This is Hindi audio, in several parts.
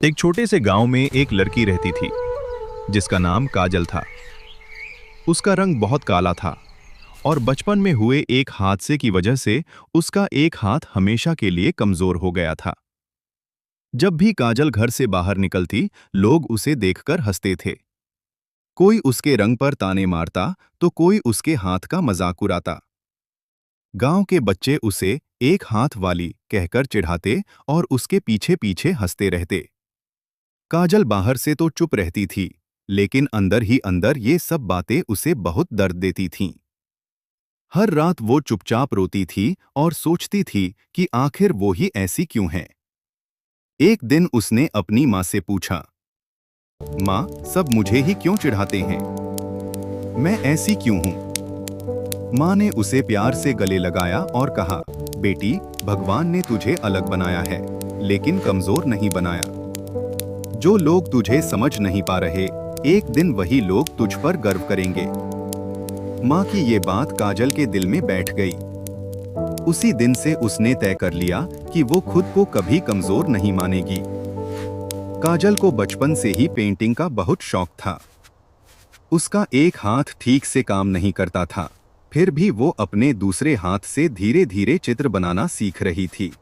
एक छोटे से गांव में एक लड़की रहती थी जिसका नाम काजल था। उसका रंग बहुत काला था और बचपन में हुए एक हादसे की वजह से उसका एक हाथ हमेशा के लिए कमजोर हो गया था। जब भी काजल घर से बाहर निकलती, लोग उसे देखकर हंसते थे। कोई उसके रंग पर ताने मारता तो कोई उसके हाथ का मजाक उड़ाता। गांव के बच्चे उसे एक हाथ वाली कहकर चिढ़ाते और उसके पीछे पीछे हंसते रहते। काजल बाहर से तो चुप रहती थी, लेकिन अंदर ही अंदर ये सब बातें उसे बहुत दर्द देती थीं। हर रात वो चुपचाप रोती थी और सोचती थी कि आखिर वो ही ऐसी क्यों है। एक दिन उसने अपनी माँ से पूछा, माँ, सब मुझे ही क्यों चिढ़ाते हैं? मैं ऐसी क्यों हूँ? माँ ने उसे प्यार से गले लगाया और कहा, बेटी, भगवान ने तुझे अलग बनाया है, लेकिन कमजोर नहीं बनाया। जो लोग तुझे समझ नहीं पा रहे, एक दिन वही लोग तुझ पर गर्व करेंगे। माँ की ये बात काजल के दिल में बैठ गई। उसी दिन से उसने तय कर लिया कि वो खुद को कभी कमजोर नहीं मानेगी। काजल को बचपन से ही पेंटिंग का बहुत शौक था। उसका एक हाथ ठीक से काम नहीं करता था, फिर भी वो अपने दूसरे हाथ से धीरे धीरे चित्र बनाना सीख रही थी।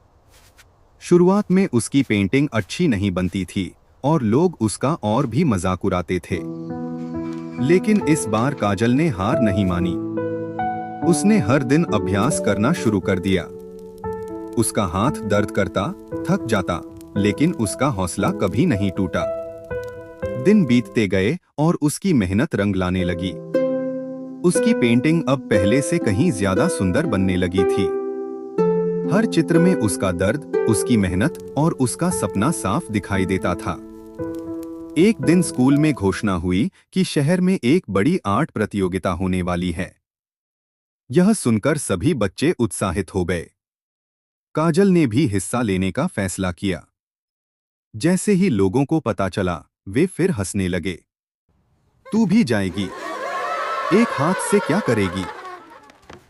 शुरुआत में उसकी पेंटिंग अच्छी नहीं बनती थी और लोग उसका और भी मजाक उड़ाते थे। लेकिन इस बार काजल ने हार नहीं मानी। उसने हर दिन अभ्यास करना शुरू कर दिया। उसका हाथ दर्द करता, थक जाता, लेकिन उसका हौसला कभी नहीं टूटा। दिन बीतते गए और उसकी मेहनत रंग लाने लगी। उसकी पेंटिंग अब पहले से कहीं ज्यादा सुंदर बनने लगी थी। हर चित्र में उसका दर्द, उसकी मेहनत और उसका सपना साफ दिखाई देता था। एक दिन स्कूल में घोषणा हुई कि शहर में एक बड़ी आर्ट प्रतियोगिता होने वाली है। यह सुनकर सभी बच्चे उत्साहित हो गए। काजल ने भी हिस्सा लेने का फैसला किया। जैसे ही लोगों को पता चला, वे फिर हंसने लगे। तू भी जाएगी? एक हाथ से क्या करेगी?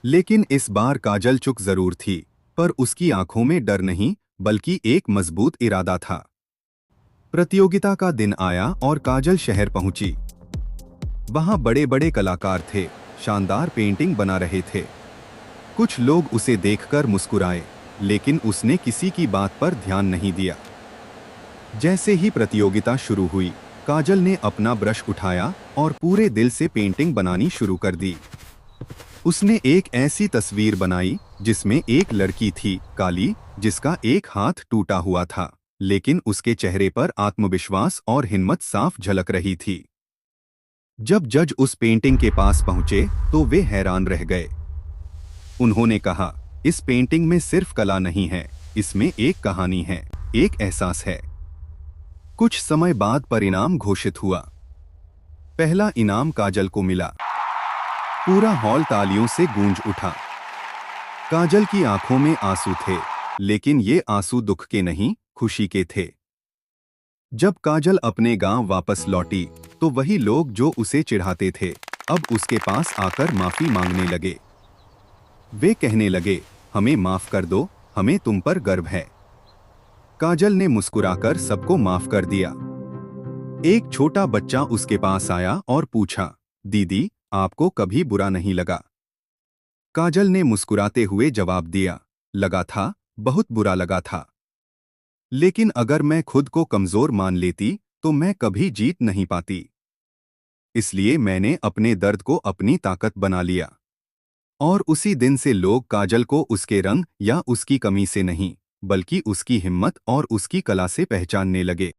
लेकिन इस बार काजल चुप जरूर थी, पर उसकी आंखों में डर नहीं, बल्कि एक मजबूत इरादा था। प्रतियोगिता का दिन आया और काजल शहर पहुंची। वहां बड़े बड़े कलाकार थे, शानदार पेंटिंग बना रहे थे। कुछ लोग उसे देखकर मुस्कुराए, लेकिन उसने किसी की बात पर ध्यान नहीं दिया। जैसे ही प्रतियोगिता शुरू हुई, काजल ने अपना ब्रश उठाया और पूरे दिल से पेंटिंग बनानी शुरू कर दी। उसने एक ऐसी तस्वीर बनाई जिसमें एक लड़की थी, काली, जिसका एक हाथ टूटा हुआ था, लेकिन उसके चेहरे पर आत्मविश्वास और हिम्मत साफ झलक रही थी। जब जज उस पेंटिंग के पास पहुंचे तो वे हैरान रह गए। उन्होंने कहा, इस पेंटिंग में सिर्फ कला नहीं है, इसमें एक कहानी है, एक एहसास है। कुछ समय बाद परिणाम घोषित हुआ। पहला इनाम काजल को मिला। पूरा हॉल तालियों से गूंज उठा। काजल की आंखों में आंसू थे, लेकिन ये आंसू दुख के नहीं, खुशी के थे। जब काजल अपने गांव वापस लौटी, तो वही लोग जो उसे चिढ़ाते थे, अब उसके पास आकर माफी मांगने लगे। वे कहने लगे, हमें माफ कर दो, हमें तुम पर गर्व है। काजल ने मुस्कुराकर सबको माफ कर दिया। एक छोटा बच्चा उसके पास आया और पूछा, दीदी, आपको कभी बुरा नहीं लगा? काजल ने मुस्कुराते हुए जवाब दिया, लगा था, बहुत बुरा लगा था। लेकिन अगर मैं खुद को कमजोर मान लेती तो मैं कभी जीत नहीं पाती। इसलिए मैंने अपने दर्द को अपनी ताकत बना लिया। और उसी दिन से लोग काजल को उसके रंग या उसकी कमी से नहीं, बल्कि उसकी हिम्मत और उसकी कला से पहचानने लगे।